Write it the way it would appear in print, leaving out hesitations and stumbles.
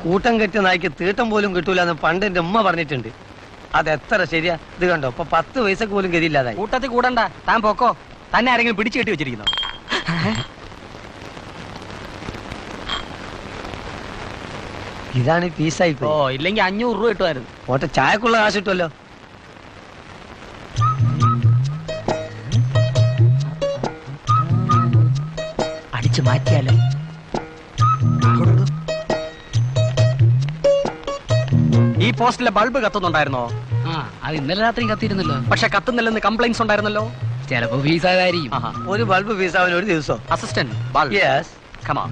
കൂട്ടം കെട്ടിയ നായ്ക്ക് തീട്ടം പോലും കിട്ടൂല എന്ന് പണ്ട് എന്റെ ഉമ്മ പറഞ്ഞിട്ടുണ്ട്. അതെത്ര ശരിയാ? ഇത് കണ്ടോ, ഇപ്പൊ 10 പൈസക്ക് പോലും ഗതിയില്ലാതായി. കൂട്ടത്തിൽ കൂടണ്ട, താൻ പൊക്കോ. തന്നെ ആരെങ്കിലും പിടിച്ചു കെട്ടി വെച്ചിരിക്കുന്നു. ഇതാണ് പീസായി. ഓ, ഇല്ലെങ്കിൽ 500 രൂപ കിട്ടുമായിരുന്നു. ഓട്ടെ, ചായക്കുള്ള കാശ് കിട്ടുമല്ലോ. അടിച്ചു മാറ്റിയാലോ? ഈ പോസ്റ്റിലെ ബൾബ് കത്തുന്നുണ്ടായിരുന്നോ? അത് ഇന്നലെ രാത്രി കത്തിയിരുന്നല്ലോ. പക്ഷെ കത്തുന്നില്ലെന്ന് കംപ്ലൈന്റ്സ് ഉണ്ടായിരുന്നല്ലോ. ചിലപ്പോ ഫീസാകാരിക്കും. ഒരു ബൾബ് പീസാവാൻ ഒരു ദിവസം. Assistant bulb. Yes, come on.